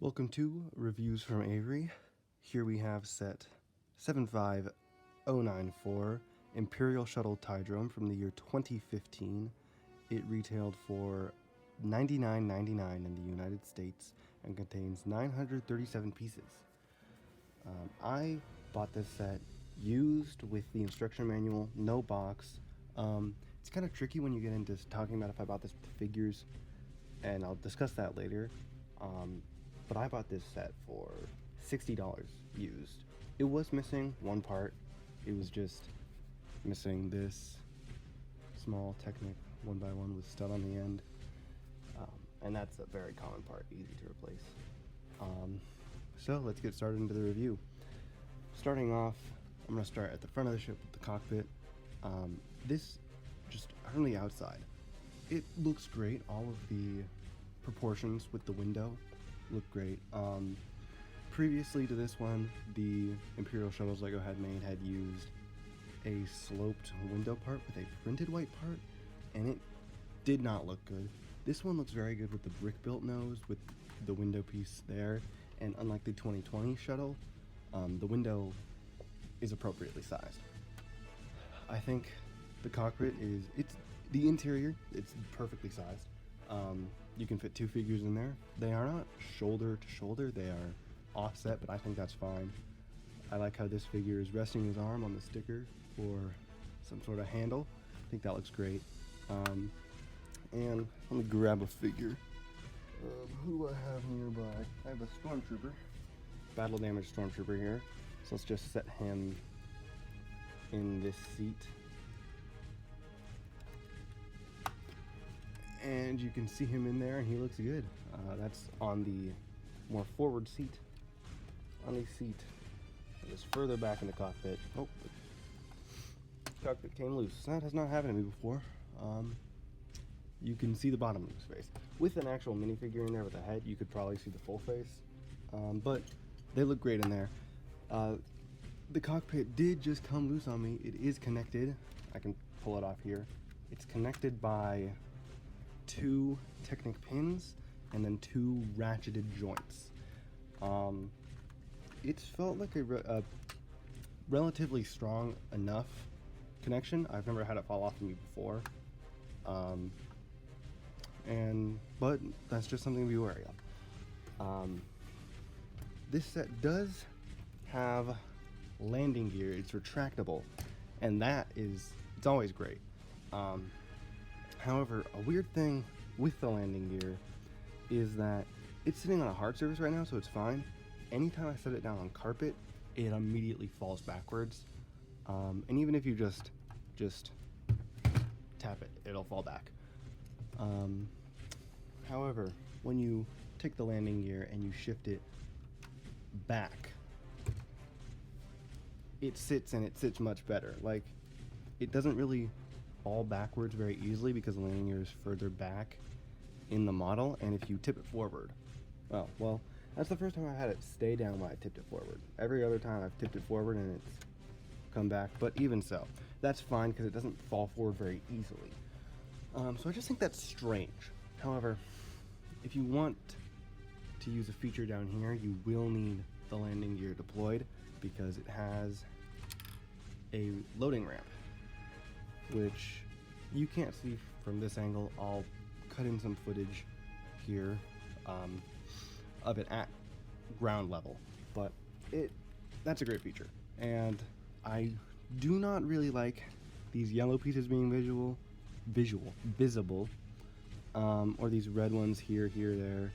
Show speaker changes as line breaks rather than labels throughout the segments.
Welcome to Reviews from Avery. Here we have set 75094 Imperial Shuttle Tydirium from the year 2015. It retailed for $99.99 in the United States and contains 937 pieces. I bought this set used with the instruction manual, no box. It's kind of tricky when you get into talking about if I bought this with figures, and I'll discuss that later. But I bought this set for $60 used. It was missing one part. It was just missing this small Technic 1x1 with stud on the end. And that's a very common part, easy to replace. So let's get started into the review. Starting off, I'm going to start at the front of the ship with the cockpit. This, just on the outside, it looks great. All of the proportions with the window look great. Previously to this one, the Imperial Shuttles Lego had used a sloped window part with a printed white part, and it did not look good. This one looks very good with the brick-built nose, with the window piece there, and unlike the 2020 shuttle, the window is appropriately sized. I think the cockpit it's the interior, it's perfectly sized. You can fit two figures in there. They are not shoulder to shoulder, they are offset, but I think that's fine. I like how this figure is resting his arm on the sticker for some sort of handle. I think that looks great. And let me grab a figure. Who do I have nearby? I have a Stormtrooper, battle damaged Stormtrooper here. So let's just set him in this seat. And you can see him in there, and he looks good. That's on the more forward seat. On the seat that is further back in the cockpit. Oh, the cockpit came loose. That has not happened to me before. You can see the bottom of his face. With an actual minifigure in there with a head, you could probably see the full face. But they look great in there. The cockpit did just come loose on me. It is connected. I can pull it off here. It's connected by two Technic pins and then two ratcheted joints. It's felt like a relatively strong enough connection. I've never had it fall off of me before. But that's just something to be wary of. This set does have landing gear. It's retractable, and it's always great. However, a weird thing with the landing gear is that it's sitting on a hard surface right now, so it's fine. Anytime I set it down on carpet, it immediately falls backwards. And even if you just tap it, it'll fall back. However, when you take the landing gear and you shift it back, it sits much better. Like, it doesn't really fall backwards very easily because the landing gear is further back in the model, and if you tip it forward, well, that's the first time I had it stay down when I tipped it forward. Every other time I've tipped it forward and it's come back, but even so, that's fine because it doesn't fall forward very easily. So I just think that's strange. However, if you want to use a feature down here, you will need the landing gear deployed because it has a loading ramp, which you can't see from this angle. I'll cut in some footage here of it at ground level, but that's a great feature. And I do not really like these yellow pieces being visible, or these red ones here, there,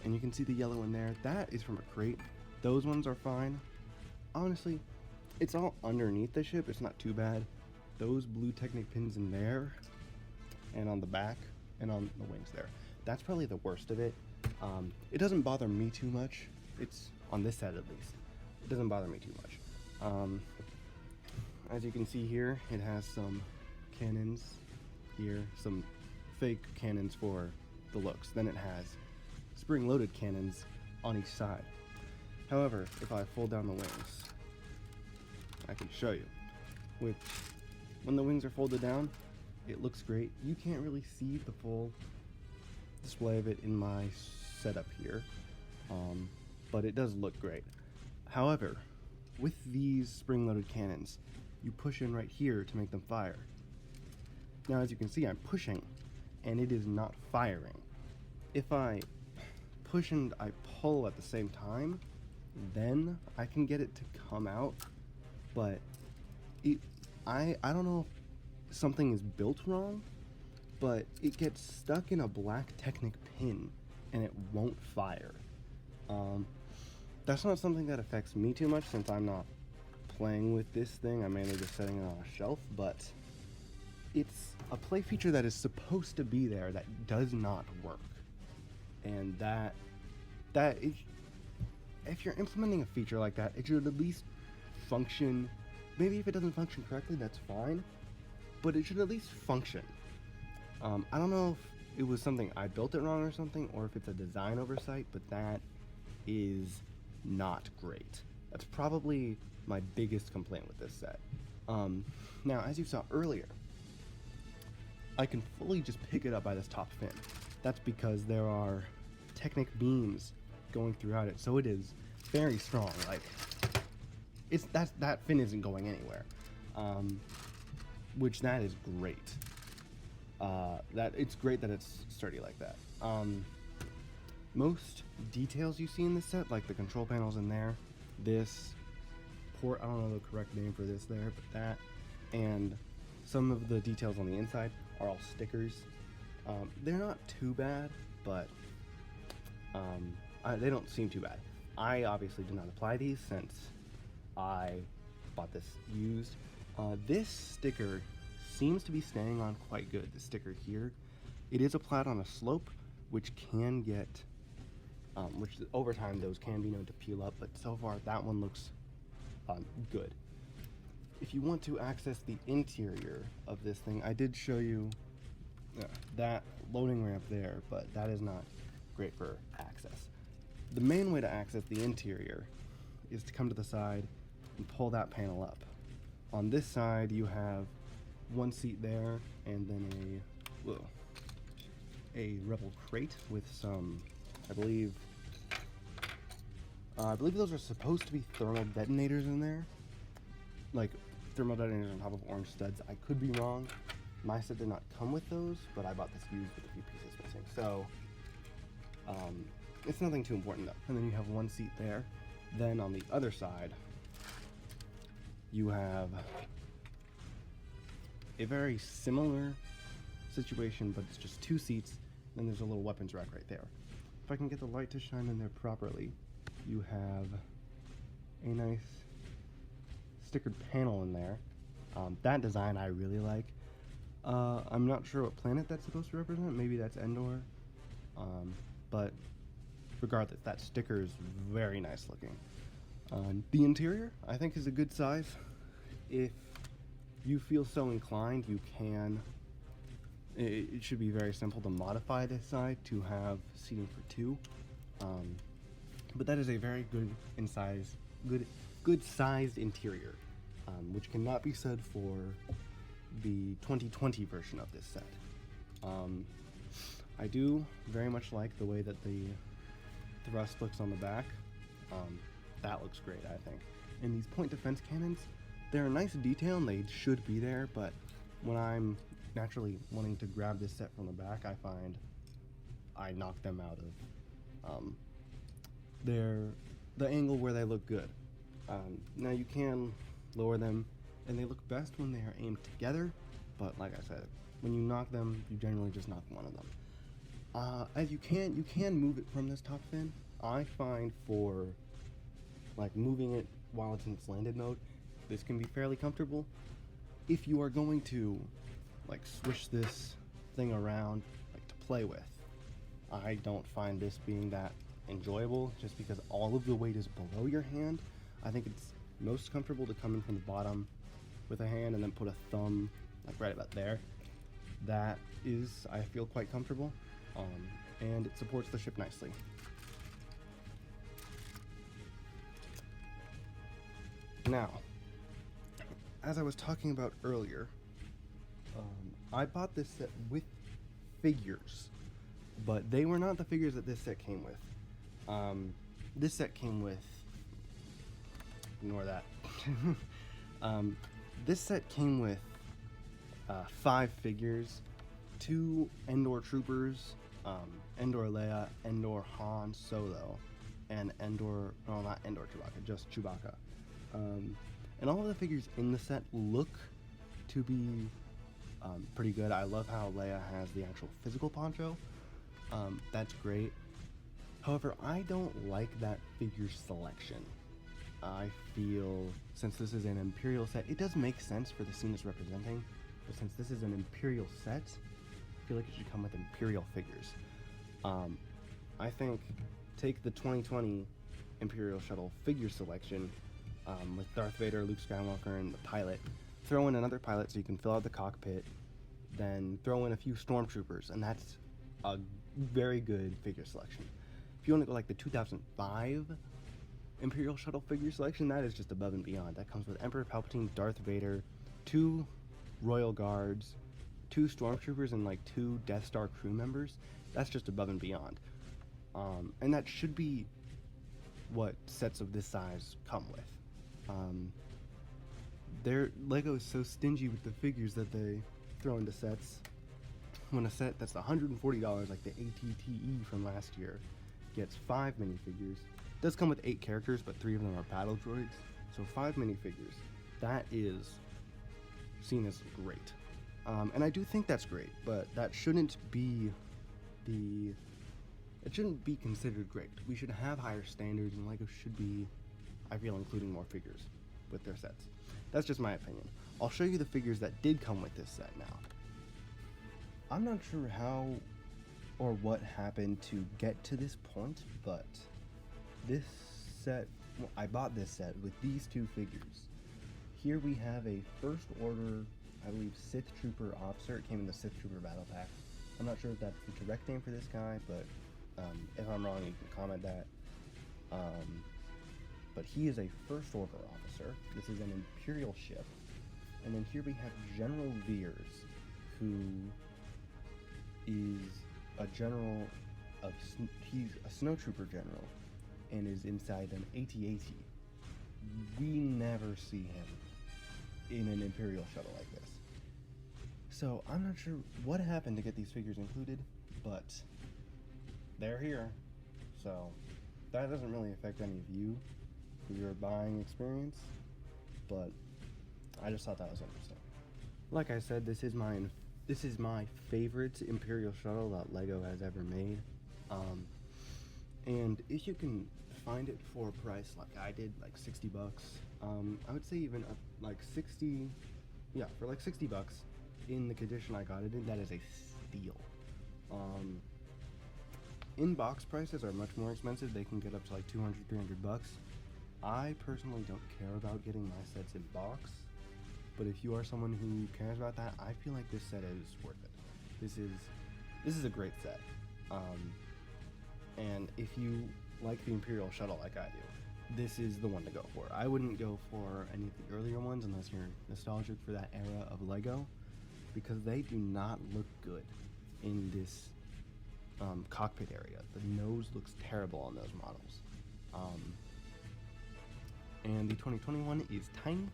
and you can see the yellow in there. That is from a crate. Those ones are fine. Honestly, it's all underneath the ship. It's not too bad. Those blue Technic pins in there and on the back and on the wings there, that's probably the worst of it. It doesn't bother me too much. It's on this side at least. It doesn't bother me too much. As you can see here, it has some cannons here, some fake cannons for the looks. Then it has spring-loaded cannons on each side. However, if I fold down the wings, I can show you. When the wings are folded down, it looks great. You can't really see the full display of it in my setup here, but it does look great. However, with these spring-loaded cannons, you push in right here to make them fire. Now, as you can see, I'm pushing, and it is not firing. If I push and I pull at the same time, then I can get it to come out, but I don't know if something is built wrong, but it gets stuck in a black Technic pin, and it won't fire. That's not something that affects me too much since I'm not playing with this thing. I'm mainly just setting it on a shelf, but it's a play feature that is supposed to be there that does not work. And if you're implementing a feature like that, it should at least function. Maybe if it doesn't function correctly, that's fine, but it should at least function. I don't know if it was something I built it wrong or something, or if it's a design oversight, but that is not great. That's probably my biggest complaint with this set. Now, as you saw earlier, I can fully just pick it up by this top fin. That's because there are Technic beams going throughout it, so it is very strong. Like, that fin isn't going anywhere, which that is great. That it's great that it's sturdy like that. Most details you see in this set, like the control panels in there, this port, I don't know the correct name for this there, but that, and some of the details on the inside are all stickers. They're not too bad, but they don't seem too bad. I obviously did not apply these since I bought this used. This sticker seems to be staying on quite good, the sticker here. It is applied on a slope, which can get, which over time those can be known to peel up, but so far that one looks good. If you want to access the interior of this thing, I did show you that loading ramp there, but that is not great for access. The main way to access the interior is to come to the side and pull that panel up. On this side you have one seat there, and then a Rebel crate with some, I believe those are supposed to be thermal detonators in there, like thermal detonators on top of orange studs. I could be wrong. My set did not come with those, but I bought this used with a few pieces missing, so it's nothing too important though. And then you have one seat there. Then on the other side you have a very similar situation, but it's just two seats. Then there's a little weapons rack right there. If I can get the light to shine in there properly, you have a nice stickered panel in there. That design I really like. I'm not sure what planet that's supposed to represent. Maybe that's Endor. But regardless, that sticker is very nice looking. The interior, I think, is a good size. If you feel so inclined, you can. It should be very simple to modify this side to have seating for two. But that is a very good sized interior, which cannot be said for the 2020 version of this set. I do very much like the way that the thrust looks on the back. That looks great, I think. And these point defense cannons, they're a nice detail and they should be there, but when I'm naturally wanting to grab this set from the back, I find I knock them out of the angle where they look good. Now you can lower them, and they look best when they are aimed together, but like I said, when you knock them, you generally just knock one of them. As you can move it from this top fin. I find for like moving it while it's in its landed mode, this can be fairly comfortable. If you are going to like swish this thing around like to play with, I don't find this being that enjoyable just because all of the weight is below your hand. I think it's most comfortable to come in from the bottom with a hand and then put a thumb like right about there. That is, I feel, quite comfortable, and it supports the ship nicely. Now, as I was talking about earlier, I bought this set with figures, but they were not the figures that this set came with. This set came with, ignore that. This set came with 5 figures, 2 Endor troopers, Endor Leia, Endor Han Solo, and Endor, well, not Endor Chewbacca, just Chewbacca. And all of the figures in the set look to be pretty good. I love how Leia has the actual physical poncho. That's great. However, I don't like that figure selection. I feel, since this is an Imperial set, it does make sense for the scene it's representing, but since this is an Imperial set, I feel like it should come with Imperial figures. I think take the 2020 Imperial Shuttle figure selection with Darth Vader, Luke Skywalker, and the pilot. Throw in another pilot so you can fill out the cockpit, then throw in a few stormtroopers, and that's a very good figure selection. If you want to go like the 2005 Imperial Shuttle figure selection, that is just above and beyond. That comes with Emperor Palpatine, Darth Vader, 2 Royal Guards, 2 Stormtroopers, and like 2 Death Star crew members. That's just above and beyond. And that should be what sets of this size come with. Lego is so stingy with the figures that they throw into sets. When a set that's $140, like the ATTE from last year, gets 5 minifigures. It does come with 8 characters, but 3 of them are battle droids. So 5 minifigures. That is seen as great. And I do think that's great, but that shouldn't be it shouldn't be considered great. We should have higher standards, and LEGO should be, I feel, including more figures with their sets. That's just my opinion. I'll show you the figures that did come with this set now. I'm not sure how or what happened to get to this point, but this set, well, I bought this set with these 2 figures. Here we have a First Order, I believe, Sith Trooper officer. It came in the Sith Trooper Battle Pack. I'm not sure if that's the correct name for this guy, but if I'm wrong, you can comment that. But he is a First Order officer. This is an Imperial ship. And then here we have General Veers, who is a general of, he's a snowtrooper general, and is inside an AT-AT. We never see him in an Imperial shuttle like this. So I'm not sure what happened to get these figures included, but they're here. So that doesn't really affect any of you for your buying experience, but I just thought that was interesting. Like I said, this is my favorite Imperial shuttle that LEGO has ever made. And if you can find it for a price like I did, like $60, I would say even like 60, yeah, for like $60 in the condition I got it in, that is a steal. In-box prices are much more expensive. They can get up to like $200, $300. I personally don't care about getting my sets in box, but if you are someone who cares about that, I feel like this set is worth it. This is a great set. And if you like the Imperial shuttle like I do, this is the one to go for. I wouldn't go for any of the earlier ones unless you're nostalgic for that era of LEGO, because they do not look good in this cockpit area. The nose looks terrible on those models. And the 2021 is tiny,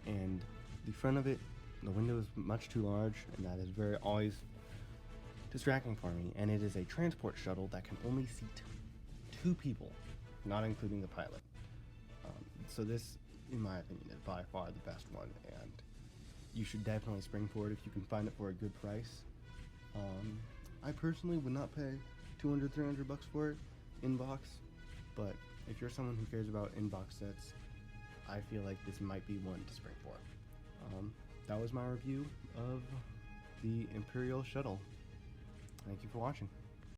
and the front of it, the window is much too large, and that is always distracting for me. And it is a transport shuttle that can only seat 2 people, not including the pilot. So this, in my opinion, is by far the best one, and you should definitely spring for it if you can find it for a good price. I personally would not pay $200, $300 for it in box, but if you're someone who cares about in-box sets, I feel like this might be one to spring for. That was my review of the Imperial Shuttle. Thank you for watching.